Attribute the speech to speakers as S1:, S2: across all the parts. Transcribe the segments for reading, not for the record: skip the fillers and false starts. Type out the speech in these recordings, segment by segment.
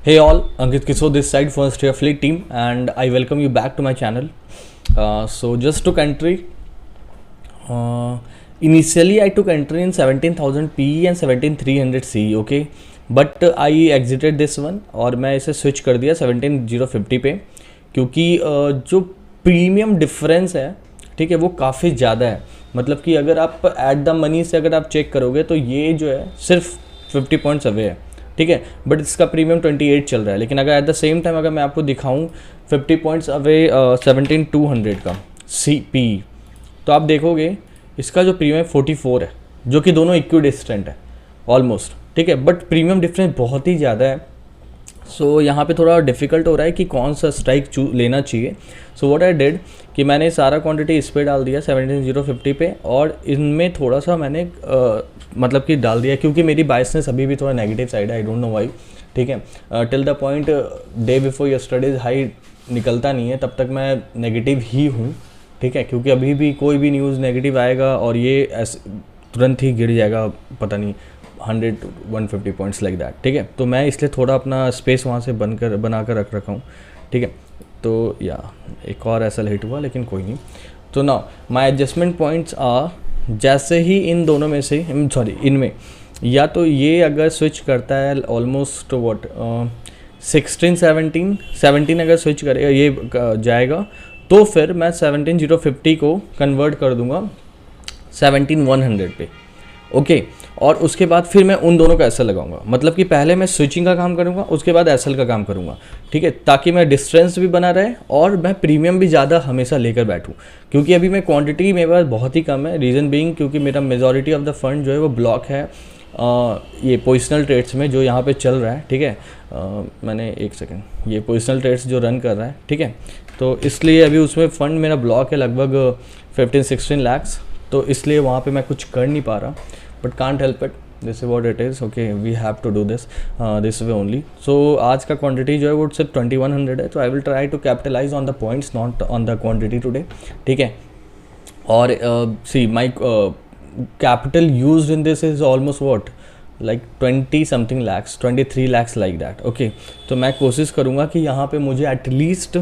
S1: Hey all, Ankit Kishore this side from Stay Fleet team and I welcome you back to my channel. So just took entry. Initially I took entry in 17,000 PE and 17,300 CE, okay. But I exited this one और मैं इसे switch कर दिया 17,050 पे क्योंकि जो premium difference है, ठीक है, वो काफ़ी ज़्यादा है. मतलब कि अगर आप एट द मनी से अगर आप चेक करोगे तो ये जो है सिर्फ 50 पॉइंट्स अवे है, ठीक है, बट इसका प्रीमियम 28 चल रहा है. लेकिन अगर एट द सेम टाइम अगर मैं आपको दिखाऊं 50 पॉइंट्स अवे 17,200 का CP, तो आप देखोगे इसका जो प्रीमियम 44 है, जो कि दोनों इक्वी डिस्टेंट है ऑलमोस्ट, ठीक है, बट प्रीमियम डिफरेंस बहुत ही ज़्यादा है. सो यहाँ पे थोड़ा डिफ़िकल्ट हो रहा है कि कौन सा स्ट्राइक लेना चाहिए. सो व्हाट आई डिड कि मैंने सारा क्वांटिटी इस पे डाल दिया 17,050 पे और इनमें थोड़ा सा मैंने मतलब कि डाल दिया क्योंकि मेरी बायसनेस अभी भी थोड़ा नेगेटिव साइड है. आई डोंट नो वाई, ठीक है. Till the point day before yesterday's high निकलता नहीं है तब तक मैं नेगेटिव ही हूँ, ठीक है, क्योंकि अभी भी कोई भी न्यूज़ नेगेटिव आएगा और ये ऐसे तुरंत ही गिर जाएगा, पता नहीं 100-150 पॉइंट्स लाइक दैट, ठीक है. तो मैं इसलिए थोड़ा अपना स्पेस वहाँ से बना कर रख रखा हूँ, ठीक है. तो या एक और ऐसा हिट हुआ लेकिन कोई नहीं. तो नाउ माय एडजस्टमेंट पॉइंट्स आ, जैसे ही इन दोनों में से इनमें या तो ये अगर स्विच करता है ऑलमोस्ट व्हाट 17 अगर स्विच करेगा ये जाएगा तो फिर मैं 17,050 को कन्वर्ट कर दूंगा 17,100 पे, ओके. और उसके बाद फिर मैं उन दोनों का एसएल लगाऊंगा. मतलब कि पहले मैं स्विचिंग का काम करूंगा, उसके बाद एसएल का काम करूंगा, ठीक है, ताकि मैं डिस्टेंस भी बना रहे और मैं प्रीमियम भी ज़्यादा हमेशा लेकर बैठूं. क्योंकि अभी मैं क्वांटिटी मेरे पास बहुत ही कम है. रीज़न बीइंग क्योंकि मेरा मेजॉरिटी ऑफ द फंड जो है वो ब्लॉक है ये पोजिशनल ट्रेड्स में जो यहाँ पे चल रहा है, ठीक है. मैंने एक सेकेंड ये पोजिशनल ट्रेड्स जो रन कर रहा है, ठीक है, तो इसलिए अभी उसमें फ़ंड मेरा ब्लॉक है लगभग 15-16 lakhs. तो इसलिए वहाँ पे मैं कुछ कर नहीं पा रहा, but can't help it, this is what it is, okay. We have to do this way only. So आज का क्वांटिटी जो है वो सिर्फ 2100 है. तो I will try to capitalise on the points not on the quantity today, ठीक है. और see my capital used in this is almost what like 20 something lakhs, 23 lakhs like that, okay. तो मैं कोशिश करूँगा कि यहाँ पे मुझे एटलीस्ट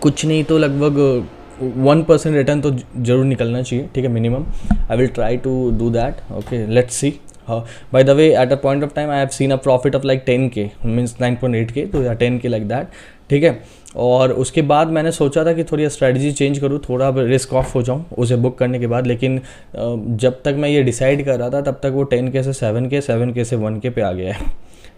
S1: कुछ नहीं तो लगभग 1% रिटर्न तो जरूर निकलना चाहिए, ठीक है, minimum. I will try to do that, okay. Let's see. By the way at a point of time I have seen a profit of like 10K means 9.8K, तो या 10K लाइक दैट, ठीक है. और उसके बाद मैंने सोचा था कि थोड़ी स्ट्रैटेजी चेंज करूँ, थोड़ा रिस्क ऑफ हो जाऊँ उसे बुक करने के बाद. लेकिन जब तक मैं ये डिसाइड कर रहा था तब तक वो 10K से 7K, 7K से 1K पे आ गया है,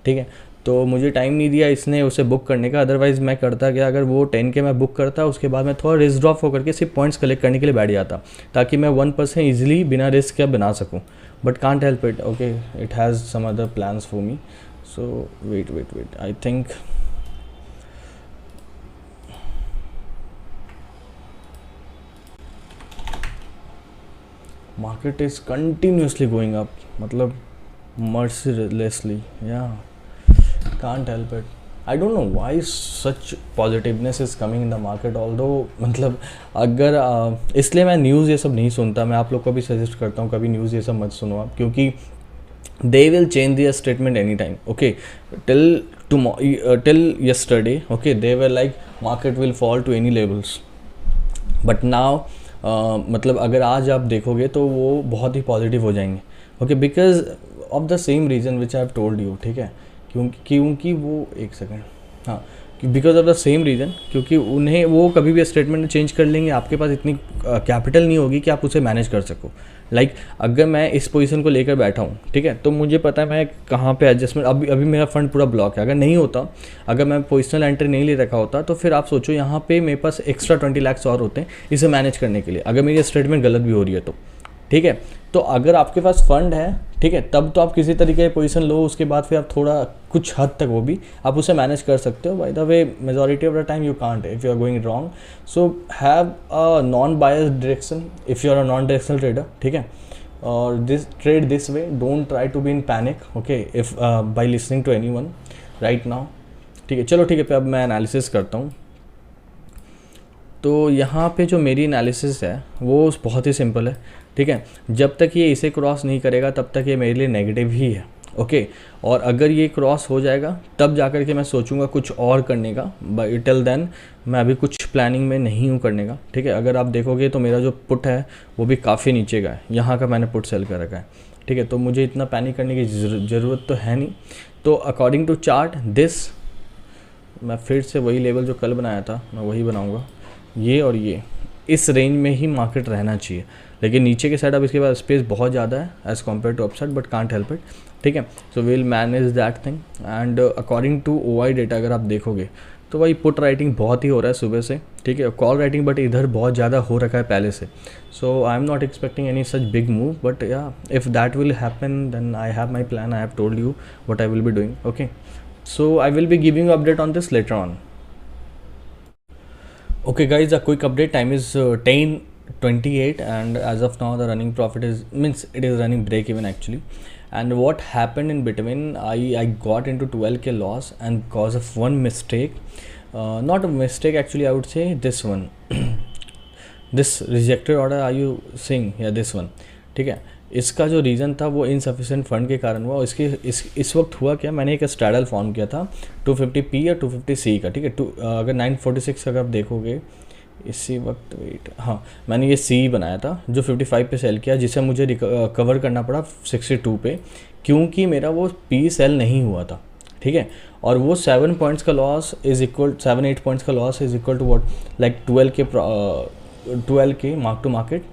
S1: ठीक है. तो मुझे टाइम नहीं दिया इसने उसे बुक करने का. अदरवाइज़ मैं करता क्या, अगर वो 10K मैं बुक करता उसके बाद मैं थोड़ा रिस्क ड्रॉप होकर के सिर्फ पॉइंट्स कलेक्ट करने के लिए बैठ जाता ताकि मैं 1% ईजिली बिना रिस्क के बना सकूं. But can't help it, okay. It has some other plans for me. So wait I think market is continuously going up, मतलब mercilessly, yeah, can't help it. I don't know why such positiveness is coming in the market, although मतलब अगर इसलिए मैं news ये सब नहीं सुनता. मैं आप लोग को भी सजेस्ट करता हूँ कभी न्यूज़ ये सब मत सुनो आप, क्योंकि they will change their statement anytime, okay. till yesterday, okay, they were like market will fall to any levels, but now मतलब अगर आज आप देखोगे तो वो बहुत ही पॉजिटिव हो जाएंगे, okay, because of the same reason which I have told you, ठीक है. क्योंकि वो एक सेकेंड, हाँ, because of the same reason, क्योंकि उन्हें वो कभी भी स्टेटमेंट चेंज कर लेंगे. आपके पास इतनी कैपिटल नहीं होगी कि आप उसे मैनेज कर सको. लाइक अगर मैं इस पोजीशन को लेकर बैठा हूँ, ठीक है, तो मुझे पता है मैं कहाँ पे एडजस्टमेंट, अभी मेरा फंड पूरा ब्लॉक है. अगर नहीं होता, अगर मैं पोजिशनल एंट्री नहीं ले रखा होता तो फिर आप सोचो यहाँ पे मेरे पास एक्स्ट्रा 20 lakhs और होते हैं इसे मैनेज करने के लिए, अगर मेरी स्टेटमेंट गलत भी हो रही है तो, ठीक है. तो अगर आपके पास फंड है, ठीक है, तब तो आप किसी तरीके की पोजीशन लो, उसके बाद फिर आप थोड़ा कुछ हद तक वो भी आप उसे मैनेज कर सकते हो. By the way majority of the time you can't if you are going wrong. So have a non biased direction if you are a non directional trader, ठीक है. और this trade this way, don't try to be in panic, okay, if by listening to anyone right now, ठीक है. चलो ठीक है, फिर अब मैं एनालिसिस करता हूँ. तो यहाँ पे जो मेरी एनालिसिस है वो बहुत ही सिंपल है, ठीक है. जब तक ये इसे क्रॉस नहीं करेगा तब तक ये मेरे लिए नेगेटिव ही है, ओके। और अगर ये क्रॉस हो जाएगा तब जा कर के मैं सोचूंगा कुछ और करने का, बट टिल देन मैं अभी कुछ प्लानिंग में नहीं हूँ करने का, ठीक है। अगर आप देखोगे तो मेरा जो पुट है वो भी काफ़ी नीचे का है, यहाँ का मैंने पुट सेल कर रखा है, ठीक है। तो मुझे इतना पैनिक करने की ज़रूरत तो है नहीं। तो अकॉर्डिंग टू चार्ट दिस, मैं फिर से वही लेवल जो कल बनाया था मैं वही बनाऊँगा, ये और ये इस रेंज में ही मार्केट रहना चाहिए। लेकिन नीचे के साइड अब इसके पास स्पेस बहुत ज़्यादा है as compare to upside, but can't help it, ठीक है। So will manage that thing. And according to OI data अगर आप देखोगे तो भाई पुट राइटिंग बहुत ही हो रहा है सुबह से, ठीक है। कॉल राइटिंग बट इधर बहुत ज़्यादा हो रखा है पहले से। So I am not expecting any such big move, but yeah if that will happen then I have my plan, I have told you what I will be doing, okay. So I will be giving you update on this later on. Okay guys, a quick update. Time is 10:28 and as of now the running profit is, means it is running break even actually. And what happened in between, I got into 12k loss and because of one mistake, not a mistake actually, I would say this one. This rejected order, are you seeing? Yeah, this one, ठीक है। इसका जो reason था वो insufficient fund के कारण हुआ। इसके इस वक्त हुआ क्या, मैंने एक स्ट्रैडल फॉर्म किया था 250p या 250c का, ठीक है। अगर 946 अगर आप देखोगे इसी वक्त, वेट, हाँ मैंने ये सी बनाया था जो 55 पे सेल किया, जिसे मुझे कवर करना पड़ा 62 पे, क्योंकि मेरा वो पी सेल नहीं हुआ था, ठीक है। और वो 7 पॉइंट्स का लॉस इज इक्वल, 7-8 पॉइंट्स का loss is equal to what, like 12k mark to market.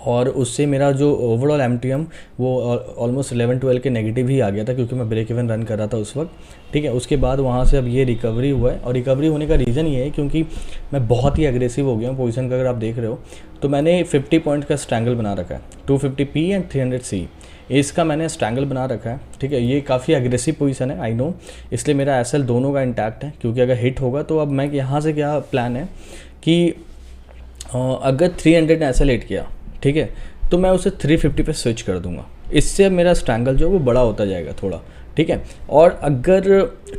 S1: और उससे मेरा जो ओवरऑल MTM वो ऑलमोस्ट 11-12 के नेगेटिव ही आ गया था, क्योंकि मैं ब्रेक इवन रन कर रहा था उस वक्त, ठीक है। उसके बाद वहाँ से अब ये रिकवरी हुआ है, और रिकवरी होने का रीज़न ये है क्योंकि मैं बहुत ही एग्रेसिव हो गया हूँ पोजीशन का। अगर आप देख रहे हो तो मैंने 50 पॉइंट का स्ट्रैंगल बना रखा है, 250p एंड 300c, इसका मैंने स्ट्रैंगल बना रखा है, ठीक है। ये काफ़ी एग्रेसिव पोजीशन है, आई नो, इसलिए मेरा SL दोनों का इंटैक्ट है, क्योंकि अगर हिट होगा तो अब मैं यहाँ से क्या प्लान है कि अगर 300 ने SL हिट किया, ठीक है, तो मैं उसे 350 पे स्विच कर दूंगा। इससे मेरा स्ट्रैंगल जो है वो बड़ा होता जाएगा थोड़ा, ठीक है। और अगर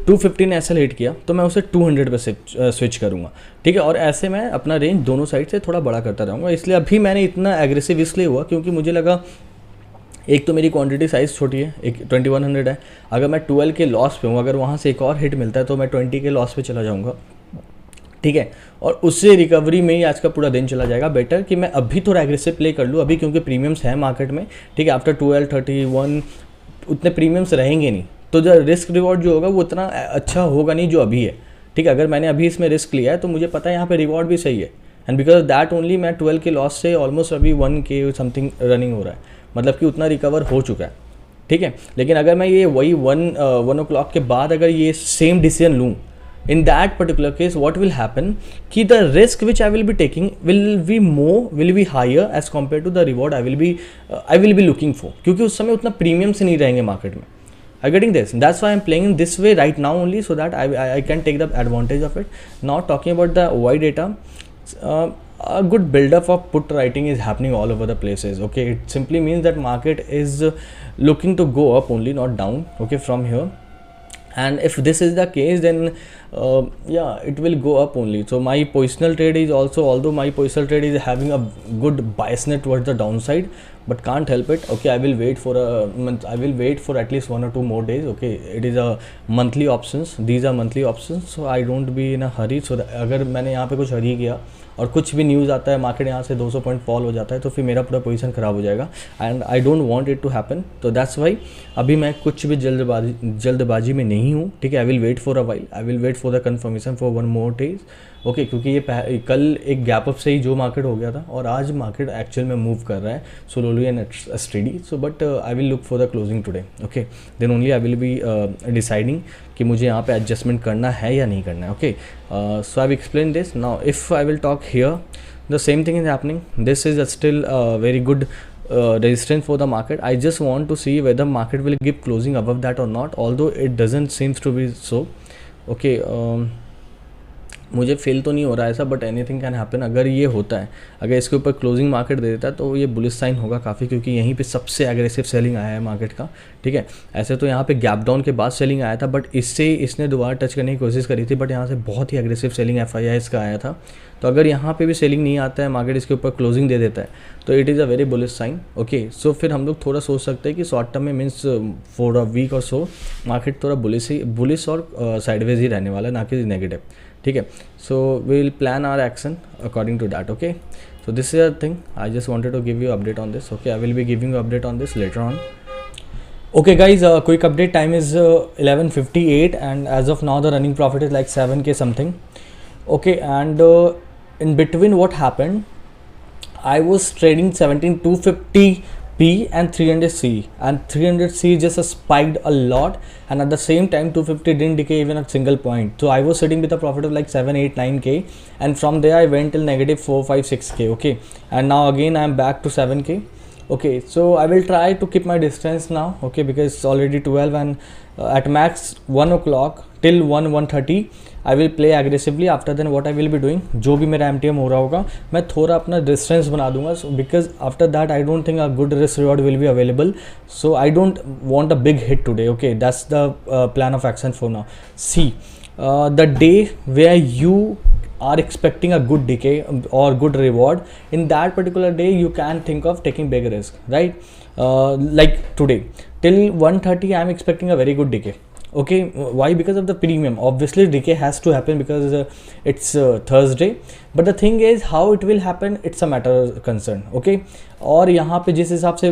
S1: 250 ने SL हिट किया तो मैं उसे 200 पे स्विच करूंगा, ठीक है। और ऐसे मैं अपना रेंज दोनों साइड से थोड़ा बड़ा करता रहूँगा। इसलिए अभी मैंने इतना एग्रेसिव इसलिए हुआ क्योंकि मुझे लगा एक तो मेरी क्वांटिटी साइज़ छोटी है, एक 2100 है। अगर मैं 12 के लॉस पे हूँ, अगर वहाँ से एक और हिट मिलता है तो मैं 20 के लॉस पे चला जाऊँगा, ठीक है। और उससे रिकवरी में ही आज का पूरा दिन चला जाएगा। बेटर कि मैं अभी थोड़ा एग्रेसिव प्ले कर लूँ अभी, क्योंकि प्रीमियम्स हैं मार्केट में, ठीक है। आफ्टर 12-31 उतने प्रीमियम्स रहेंगे नहीं, तो जो रिस्क रिवॉर्ड जो होगा वो उतना अच्छा होगा नहीं जो अभी है, ठीक है। अगर मैंने अभी इसमें रिस्क लिया है तो मुझे पता है यहाँ पे रिवॉर्ड भी सही है, एंड बिकॉज दैट ओनली मैं 12 के लॉस से ऑलमोस्ट अभी 1k समथिंग रनिंग हो रहा है, मतलब कि उतना रिकवर हो चुका है, ठीक है। लेकिन अगर मैं ये वही 1 o'clock के बाद अगर ये सेम डिसीजन लूँ, in that particular case what will happen कि the risk which I will be taking will be higher as compared to the reward I will be looking for, क्योंकि उस समय उतना प्रीमियम से नहीं रहेंगे मार्केट में। Are you getting this? That's why I'm playing in this way right now only, so that I can take the advantage of it. Now talking about the OI data, a good build-up of put writing is happening all over the places. Okay, it simply means that market is looking to go up only, not down. Okay, from here. And if this is the case, then yeah, it will go up only. So my positional trade is also, although my positional trade is having a good biasness towards the downside, but can't help it. Okay, I will wait for a month, I will wait for at least 1 or 2 more days. Okay, it is a monthly options, these are monthly options, so I don't be in a hurry. So अगर मैंने यहाँ पे कुछ हरी किया और कुछ भी news आता है, मार्केट यहाँ से 200 पॉइंट फॉल हो जाता है, तो फिर मेरा पूरा पोजीशन ख़राब हो जाएगा, and I don't want it to happen. तो दैट्स वाई अभी मैं कुछ भी जल्दबाजी में नहीं हूँ, ठीक है। I will wait for a while, I will wait for the confirmation for 1 more days, okay. क्योंकि ये कल एक गैप अप से ही जो मार्केट हो गया था, और आज मार्केट एक्चुअल में मूव कर रहा है slowly and steady. So but I will look for the closing today, okay, then only I will be deciding कि मुझे यहाँ पे एडजस्टमेंट करना है या नहीं करना है, okay. So I will explain this now. If I will talk here, the same thing is happening, this is still very good resistance for the market. I just want to see whether market will give closing above that or not, although it doesn't seems to be so, okay. मुझे feel तो नहीं हो रहा है ऐसा, but anything can happen. अगर ये होता है, अगर इसके ऊपर क्लोजिंग मार्केट दे देता है तो ये बुलिश साइन होगा काफ़ी, क्योंकि यहीं पे सबसे एग्रेसिव सेलिंग आया है मार्केट का। ठीक है, ऐसे तो यहाँ पे गैप डाउन के बाद सेलिंग आया था, बट इससे इसने दोबारा टच करने की कोशिश करी थी, बट यहाँ से बहुत ही एग्रेसिव सेलिंग FIIs का आया था। तो अगर यहाँ पे भी सेलिंग नहीं आता है, मार्केट इसके ऊपर क्लोजिंग दे देता है, तो it is a very bullish sign. Okay, so फिर हम लोग थोड़ा सोच सकते हैं कि शॉर्ट टर्म में मीन्स फॉर अ वीक और सो मार्केट थोड़ा बुलिश और साइडवेज ही रहने वाला है, ना कि नेगेटिव। ठीक है, so we will plan our action according to that. Okay, so this is a thing, I just wanted to give you update on this. Okay, I will be giving you update on this later on. Okay guys, quick update, time is 11:58 and as of now the running profit is like 7k something. Okay, and in between what happened, I was trading 17250p and 300c, and 300c just spiked a lot, and at the same time 250 didn't decay even a single point. So I was sitting with a profit of like 7 8 9k, and from there I went till negative 4 5 6k. Okay, and now again I am back to 7k. Okay, so I will try to keep my distance now. Okay, because it's already 12 and at max 1 o'clock till 1:30 I will play aggressively. After then what I will be doing, जो भी मेरा MTM हो रहा होगा मैं थोड़ा अपना distance बना दूंगा, because after that I don't think a good risk reward will be available, so I don't want a big hit today. Okay, that's the plan of action for now. See, the day where you are expecting a good decay or good reward, in that particular day you can think of taking big risk, right? Like today till 1:30 I am expecting a very good decay. Okay, why? Because of the premium. Obviously decay has to happen because it's Thursday, but the thing is how it will happen, it's a matter of concern. Okay, और यहाँ पे जिस हिसाब से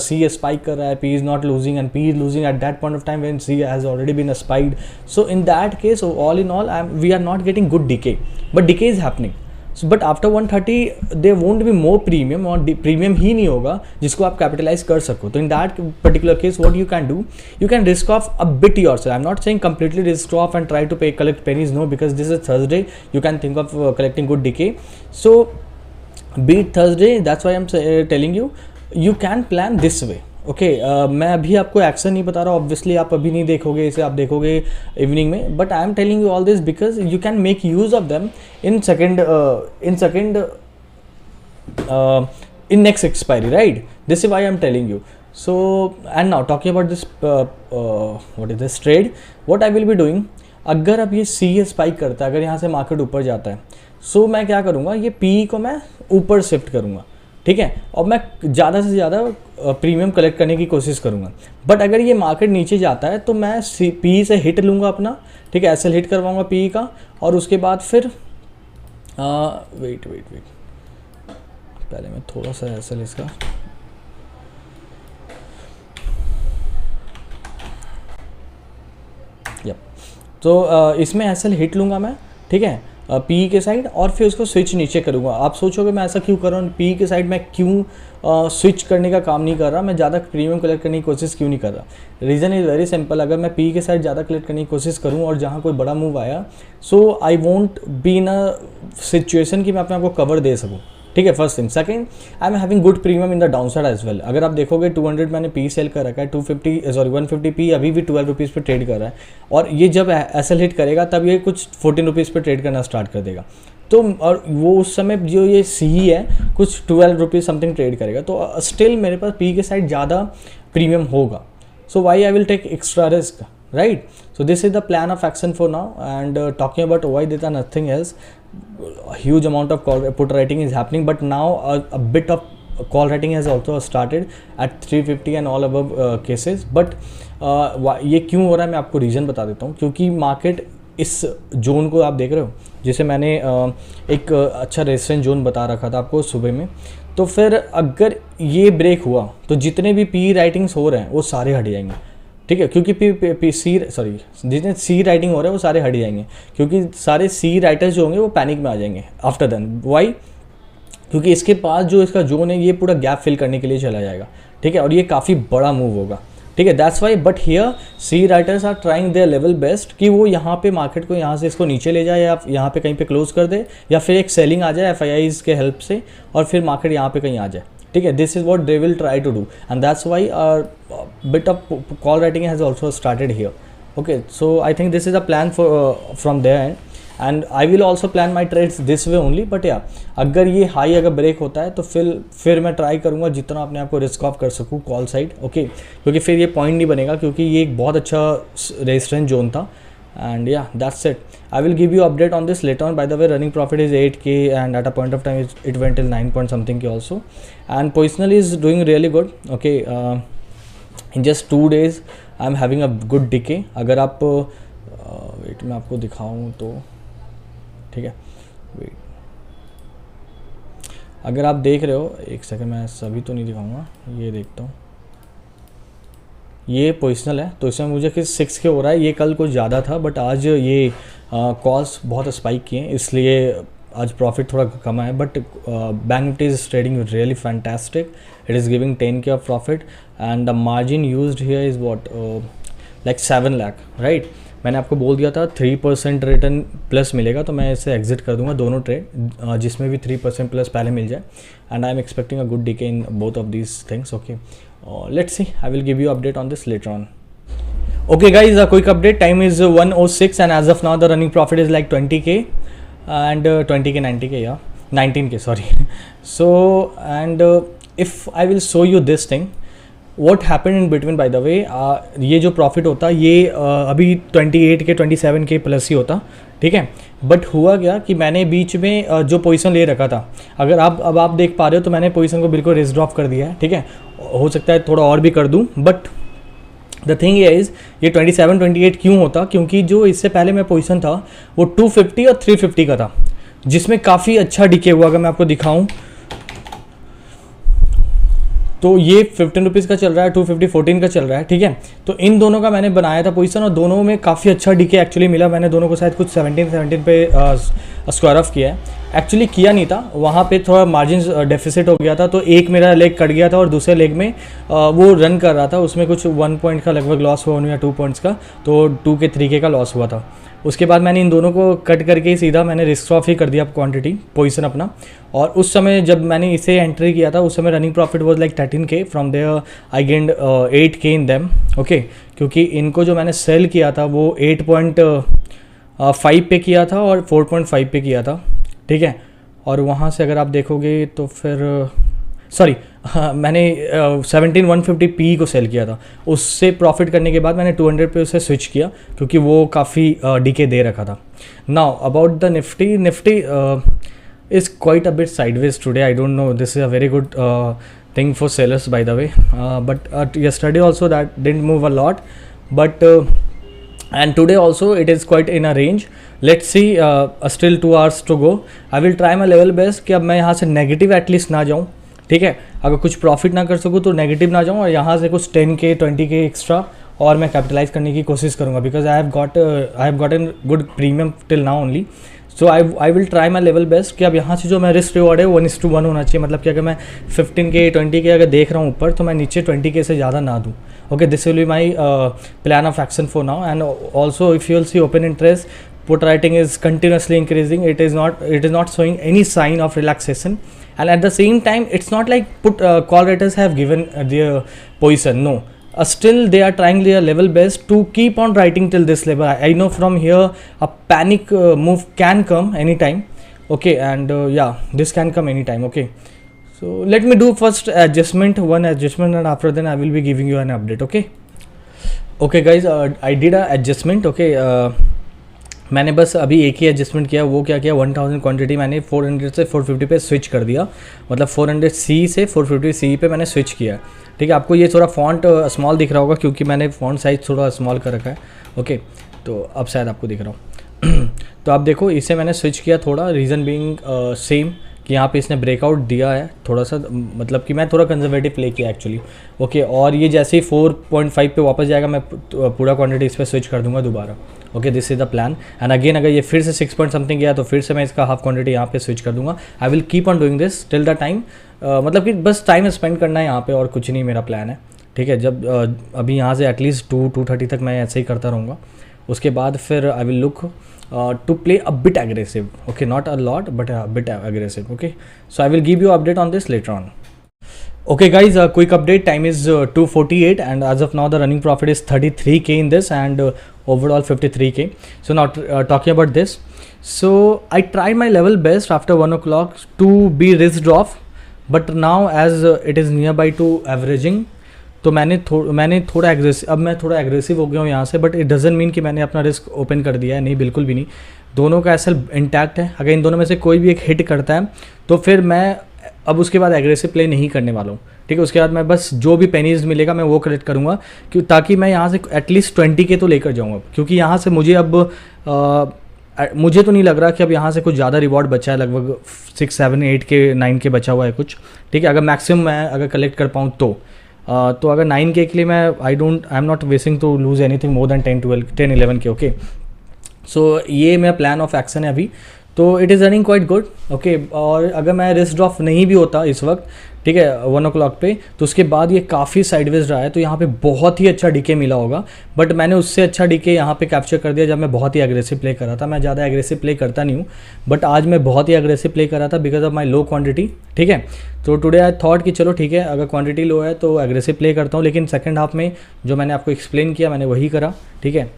S1: C spike कर रहा है, P is not losing and P is losing at that point of time when C has already been spiked. So in that case, all in all, we are not getting good decay, but decay is happening. So, but after 1:30 there won't be more premium, और premium ही नहीं होगा जिसको आप capitalise कर सको. तो in that particular case what you can do, you can risk off a bit yourself. I am not saying completely risk off and try to pay collect pennies, no, because this is Thursday, you can think of collecting good decay. So beat Thursday, that's why I am telling you, you can plan this way. Okay, मैं अभी आपको action नहीं बता रहा, obviously आप अभी नहीं देखोगे इसे, आप देखोगे इवनिंग में, but I am telling you all this because you can make use of them in second in next expiry, right? This is why I'm telling you. So, and now talking about this what is this trade, what I will be doing, अगर अब ये सी spike करता है, अगर यहाँ से market ऊपर जाता है, सो मैं क्या करूँगा, ये पी को मैं ऊपर शिफ्ट करूँगा. ठीक है, और मैं ज़्यादा से ज़्यादा प्रीमियम कलेक्ट करने की कोशिश करूँगा. बट अगर ये मार्केट नीचे जाता है तो मैं पी से हिट लूँगा अपना. ठीक है, एसएल हिट करवाऊँगा पी का, और उसके बाद फिर वेट पहले मैं थोड़ा सा एसएल इसका, यप, तो इसमें एसएल हिट लूँगा मैं. ठीक है, पी के साइड, और फिर उसको स्विच नीचे करूँगा. आप सोचोगे मैं ऐसा क्यों कर रहा हूँ, पी के साइड मैं क्यों स्विच करने का काम नहीं कर रहा, मैं ज़्यादा प्रीमियम कलेक्ट करने की कोशिश क्यों नहीं कर रहा. Reason is very simple. अगर मैं पी के साइड ज़्यादा कलेक्ट करने की कोशिश करूँ और जहाँ कोई बड़ा मूव आया, so I won't be in a situation कि मैं अपने आप को कवर दे सकूँ. ठीक है, first thing. Second, I am having good premium in the down side as well. अगर आप देखोगे 200 मैंने पी सेल कर रखा है, 150 पी अभी भी 12 रुपीज़ पे ट्रेड कर रहा है, और ये जब एसएल हिट करेगा तब ये कुछ 14 रुपीज़ पे ट्रेड करना स्टार्ट कर देगा. तो और वो उस समय जो ये सी है कुछ 12 रुपीज़ समथिंग ट्रेड करेगा, तो स्टिल मेरे पास पी के साइड ज़्यादा प्रीमियम होगा. So why I will take extra risk, right? So this is the plan of action for now. And talking about OI data, nothing else. A huge amount of put writing is happening, but now a bit of call writing has also started at 350 and all above cases. But ये क्यों हो रहा है मैं आपको reason बता देता हूँ. क्योंकि मार्केट इस जोन को आप देख रहे हो, जिसे मैंने एक अच्छा रेजिस्टेंस जोन बता रखा था आपको सुबह में, तो फिर अगर ये ब्रेक हुआ तो जितने भी पी राइटिंग्स हो रहे हैं वो सारे हट जाएंगे. ठीक है, क्योंकि जितने सी राइटिंग हो रहे हैं वो सारे हट जाएंगे, क्योंकि सारे सी राइटर्स जो होंगे वो पैनिक में आ जाएंगे आफ्टर देन. वाई? क्योंकि इसके पास जो इसका जोन है ये पूरा गैप फिल करने के लिए चला जाएगा. ठीक है, और ये काफ़ी बड़ा मूव होगा. ठीक है, that's why. But here see writers are trying their level best कि वो यहाँ पे मार्केट को यहाँ से इसको नीचे ले जाए, या यहाँ पे कहीं पे क्लोज कर दे, या फिर एक सेलिंग आ जाए FIIs के हेल्प से, और फिर मार्केट यहाँ पे कहीं आ जाए. ठीक है, this is what they will try to do, and that's why bit of call writing has also started here. Okay, so I think this is a plan from their end. And I will also plan my trades this way only, but या अगर ये high अगर break होता है तो फिर मैं try करूँगा जितना अपने आप को रिस्क ऑफ कर सकूँ कॉल साइड, ओके, क्योंकि फिर ये पॉइंट नहीं बनेगा, क्योंकि ये एक बहुत अच्छा रेजिस्टेंस जोन था. And yeah, that's it. I will give you update on this later on. By the way, running profit is 8k and at a point of time it went till 9 point something k also, and positional is doing really good. Okay, in just 2 days I'm having a good decay. अगर आप wait मैं आपको दिखाऊं तो ठीक है, wait अगर आप देख रहे हो, एक सेकंड, मैं सभी तो नहीं दिखाऊंगा, ये देखता हूँ. ये पोजिशनल है तो इसमें मुझे किस 6 के हो रहा है. ये कल कुछ ज़्यादा था बट आज ये कॉल्स बहुत स्पाइक किए हैं, इसलिए आज प्रॉफिट थोड़ा कम है. But bank Nifty is trading really fantastic. It is giving 10k of profit and the margin used here is what like 7 lakh, right. मैंने आपको बोल दिया था 3% रिटर्न प्लस मिलेगा, तो मैं इसे एग्जिट कर दूंगा दोनों ट्रेड, जिसमें भी 3% प्लस पहले मिल जाए. And I am expecting a good decay in both of these things. Okay, let's see, I will give you update on this later on. Okay guys, a quick update. Time is 1:06 and as of now the running profit is like 20k and 20k 90k, yeah, 19k sorry. So and if I will show you this thing what happened in between, by the way, ये जो profit होता ये अभी 28k 27k plus ही होता, ठीक है. But हुआ क्या कि मैंने बीच में जो पोजीशन ले रखा था, अगर आप देख पा रहे हो तो मैंने पोजीशन को बिल्कुल रिस्क ड्रॉप कर दिया है, ठीक है. हो सकता है थोड़ा और भी कर दूं, बट द थिंग इज ये 27 28 क्यों होता, क्योंकि जो इससे पहले मैं पोजीशन था वो 250 और 350 का था, जिसमें काफ़ी अच्छा डिके हुआ. अगर मैं आपको दिखाऊं तो ये 15 रुपीज़ का चल रहा है, 250 14 का चल रहा है, ठीक है. तो इन दोनों का मैंने बनाया था पोजीशन और दोनों में काफ़ी अच्छा डीके एक्चुअली मिला. मैंने दोनों को शायद कुछ 17 पे स्क्वायर ऑफ किया है. एक्चुअली किया नहीं था, वहाँ पे थोड़ा मार्जिन डेफिसिट हो गया था, तो एक मेरा लेग कट गया था और दूसरे लेग में वो रन कर रहा था, उसमें कुछ 1 पॉइंट का लगभग लॉस हुआ या 2 पॉइंट्स का, तो 2k 3k का लॉस हुआ था. उसके बाद मैंने इन दोनों को कट करके सीधा मैंने रिस्क ऑफ ही कर दिया क्वांटिटी पोजीशन अपना. और उस समय जब मैंने इसे एंट्री किया था उस समय running profit was like 13k. From there I gained 8k in them, okay, क्योंकि इनको जो मैंने सेल किया था वो 8.5 पे किया था और 4.5 पे किया था, ठीक है. और वहाँ से अगर आप देखोगे तो फिर सॉरी मैंने 17150 पी को सेल किया था. उससे प्रॉफिट करने के बाद मैंने 200 पे उसे स्विच किया क्योंकि वो काफ़ी डीके दे रखा था. Now about the Nifty is quite a bit sideways today. I don't know, this is a very good thing for sellers by the way, but yesterday also that didn't move a lot, but and today also it is quite in a range. Let's see, still 2 hours to go. I will try my level best कि अब मैं यहाँ से negative at least ना जाऊँ, ठीक है. अगर कुछ प्रॉफिट ना कर सकूँ तो नेगेटिव ना जाऊँ और यहाँ से कुछ 10k 20k एक्स्ट्रा और मैं कैपिटलाइज करने की कोशिश करूँगा, because I have gotten good premium till now only. So I will try my level best कि अब यहाँ से जो मैं रिस्क रिवॉर्ड है 1:1 होना चाहिए. मतलब कि अगर मैं 15k 20k अगर देख रहा हूँ ऊपर तो मैं नीचे 20k से ज़्यादा ना दूँ. Okay, this will be my plan of action for now. And also if you will see open interest, put writing is continuously increasing. It is not showing any sign of relaxation, and at the same time it's not like call writers have given their position. No, still they are trying their level best to keep on writing till this level. I know from here a panic move can come anytime, okay, and yeah, this can come anytime. Okay, so let me do first one adjustment and after then I will be giving you an update. Okay guys, I did a adjustment. Okay, मैंने बस अभी एक ही adjustment किया. वो क्या किया, 1000 quantity मैंने 400 से 450 पे स्विच कर दिया. मतलब 400C से 450C पे मैंने स्विच किया, ठीक है. आपको ये थोड़ा फॉन्ट स्मॉल दिख रहा होगा क्योंकि मैंने फॉन्ट साइज थोड़ा स्मॉल कर रखा है. ओके, तो अब शायद आपको दिख रहा हो. तो आप देखो, इसे मैंने स्विच किया थोड़ा, रीज़न बीइंग सेम कि यहाँ पे इसने ब्रेकआउट दिया है थोड़ा सा, मतलब कि मैं थोड़ा कंजर्वेटिव प्ले किया एक्चुअली. ओके, और ये जैसे ही 4.5 पे वापस जाएगा मैं पूरा क्वांटिटी इस पर स्विच कर दूंगा दोबारा. Okay, this is the plan. And again अगर ये फिर से 6 पॉइंट समथिंग गया तो फिर से मैं इसका हाफ क्वांटिटी यहाँ पे स्विच कर दूंगा. I will keep on doing this till the time, मतलब कि बस टाइम स्पेंड करना है यहाँ पे और कुछ नहीं मेरा प्लान है, ठीक है. जब अभी यहाँ से एटलीस्ट 2:30 तक मैं ऐसे ही करता रहूँगा. उसके बाद फिर आई will look to play a bit aggressive. Okay, not a lot but a bit aggressive. Okay, so I will give you update on this later on. Okay guys, a quick update. Time is 2:48 and as of now the running profit is 33k in this and overall 53k. So now talking about this, So I tried my level best after 1 o'clock to be risked off, but now as it is nearby to averaging, तो मैंने थोड़ा aggressive, अब मैं थोड़ा aggressive हो गया हूँ यहाँ से, बट इट डजंट मीन कि मैंने अपना रिस्क ओपन कर दिया है, नहीं बिल्कुल भी नहीं। दोनों का एसएल इंटैक्ट है। अगर इन दोनों में से कोई भी एक हिट करता है तो फिर मैं अब उसके बाद एग्रेसिव प्ले नहीं करने वाला हूँ, ठीक है। उसके बाद मैं बस जो भी पेनीज मिलेगा मैं वो कलेक्ट करूँगा, क्यों, ताकि मैं यहाँ से एटलीस्ट 20 के तो लेकर जाऊँगा, क्योंकि यहाँ से मुझे अब मुझे तो नहीं लग रहा कि अब यहाँ से कुछ ज़्यादा रिवॉर्ड बचा है, लगभग 6, 7, 8 के 9 के बचा हुआ है कुछ, ठीक है। अगर मैक्सिमम मैं अगर कलेक्ट कर पाऊँ तो अगर 9K के लिए मैं I am not wishing to lose anything more than 10, 11 के, ओके। सो ये मेरा प्लान ऑफ एक्शन है अभी, तो it is running quite good, okay. और अगर मैं रिस्क ऑफ नहीं भी होता इस वक्त, ठीक है, 1 o'clock पे, तो उसके बाद ये काफ़ी साइडवेज रहा है, तो यहाँ पे बहुत ही अच्छा डीके मिला होगा, बट मैंने उससे अच्छा डीके यहाँ पे कैप्चर कर दिया जब मैं बहुत ही एग्रेसिव प्ले कर रहा था। मैं ज़्यादा एग्रेसिव प्ले करता नहीं हूँ, बट आज मैं बहुत ही एग्रेसिव प्ले कर रहा था because of my low quantity, ठीक है। तो टुडे आई थॉट कि चलो ठीक है, अगर क्वांटिटी लो है तो एग्रेसिव प्ले करता हूँ, लेकिन सेकंड हाफ में जो मैंने आपको एक्सप्लेन किया मैंने वही करा, ठीक है।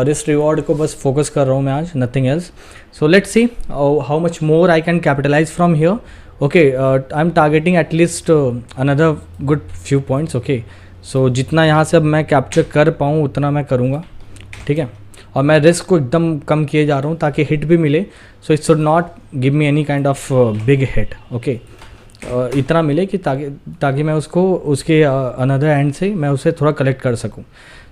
S1: रिस्क रिवॉर्ड को बस फोकस कर रहा हूँ मैं आज, nothing else. So let's see how much more I can capitalise from here, okay. I am targeting at least another good few points, okay. So जितना यहाँ से अब मैं कैप्चर कर पाऊँ उतना मैं करूँगा, ठीक है। और मैं रिस्क को एकदम कम किए जा रहा हूँ ताकि हिट भी मिले, so it should not give me any kind of big hit, okay. इतना मिले कि ताकि मैं उसको उसके अनदर एंड से मैं उसे थोड़ा कलेक्ट कर सकूँ।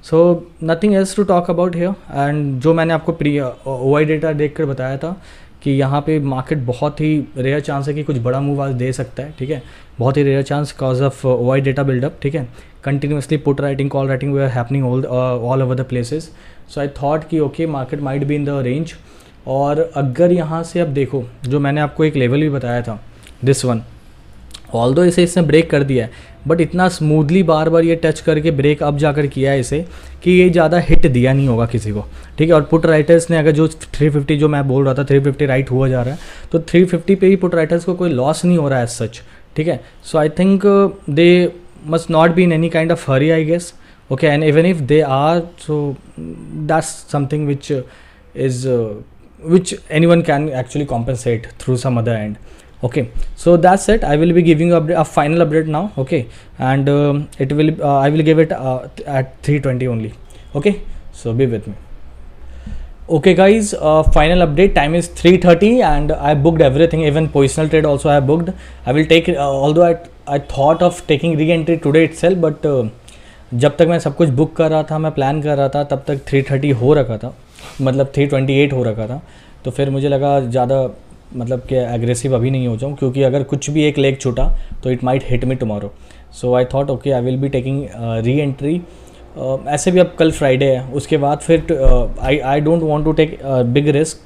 S1: So nothing else to talk about here. And जो मैंने आपको OI डेटा देख कर बताया था कि यहाँ पे मार्केट बहुत ही रेयर चांस है कि कुछ बड़ा मूव आज दे सकता है, ठीक है। बहुत ही rare chance because of OI data buildup, ठीक है। Continuously put writing, call writing we are happening all over the places. So I thought कि okay market might be in the range. और अगर यहाँ से अब देखो, जो मैंने आपको एक लेवल भी बताया था, दिस वन, ऑल्दो इसे इसने ब्रेक कर दिया है, बट इतना स्मूथली बार बार ये टच करके ब्रेक अप जाकर किया है इसे कि ये ज़्यादा हिट दिया नहीं होगा किसी को, ठीक है। और पुट राइटर्स ने अगर जो 350 जो मैं बोल रहा था 350 राइट हुआ जा रहा है, तो 350 पे ही पुट राइटर्स को कोई लॉस नहीं हो रहा है एज सच, ठीक है। So I think they must not be in any kind of hurry, I guess, okay. And even if they are, so that's something which anyone can actually compensate through some other end, okay. So that's it. I will be giving you a final update now, okay, and it will I will give it at 3:20 only, okay. So be with me, okay guys. Final update, time is 3:30 and I booked everything, even positional trade also I have booked. I will take although I thought of taking re-entry today itself, but जब तक मैं सब कुछ book कर रहा था, मैं plan कर रहा था, तब तक 3:30 हो रखा था, मतलब 3:28 हो रखा था। तो फिर मुझे लगा ज़्यादा मतलब कि एग्रेसिव अभी नहीं हो जाऊँ, क्योंकि अगर कुछ भी एक लेग छूटा तो it might hit me tomorrow. So I thought okay I will be taking reentry. ऐसे भी अब कल फ्राइडे है, उसके बाद फिर I don't want to take big risk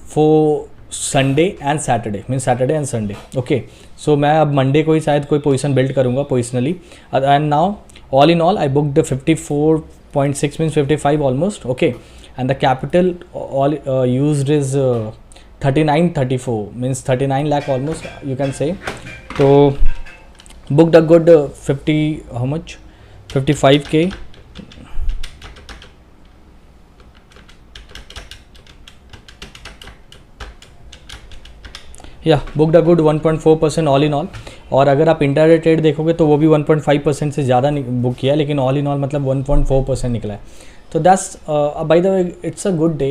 S1: for Sunday and Saturday, mean Saturday and Sunday, okay. So मैं अब मंडे को ही शायद कोई पोजीशन बिल्ड करूँगा positionally. And now all in all I booked 54.6 means 55 almost, okay, and the capital all used is 3934 means 39 lakh almost, you can say. So booked a good 50, how much, 55k, booked a good 1.4% all in all. और अगर आप intraday trade देखोगे तो वो भी 1.5% से ज़्यादा book किया, लेकिन ऑल इन ऑल मतलब 1.4% निकला है। तो that's by the way it's a good day.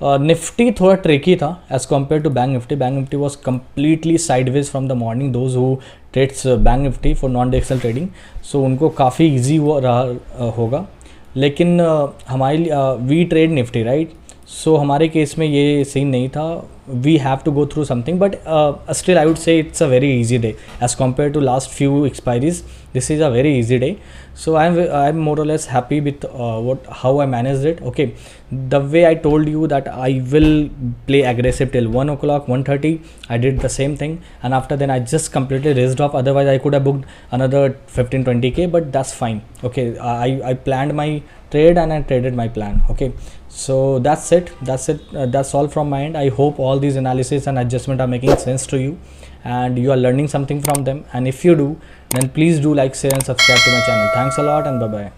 S1: Nifty थोड़ा ट्रिकी था as compare to bank Nifty. Bank Nifty was completely sideways from the morning, those who trades bank Nifty for non directional trading, so उनको काफ़ी easy रहा होगा। लेकिन हमारे we trade Nifty, right, so हमारे case में ये सीन नहीं था। We have to go through something, but still I would say it's a very easy day as compared to last few expiries. This is a very easy day, so I'm more or less happy with how I managed it, okay. The way I told you that I will play aggressive till 1 o'clock, 1:30, I did the same thing, and after then I just completely raised off. Otherwise I could have booked another 15-20k, but that's fine, okay. I planned my trade and I traded my plan, okay. So that's it, that's all from my end. I hope all these analysis and adjustment are making sense to you and you are learning something from them, and if you do, then please do like, share and subscribe to my channel. Thanks a lot and bye bye.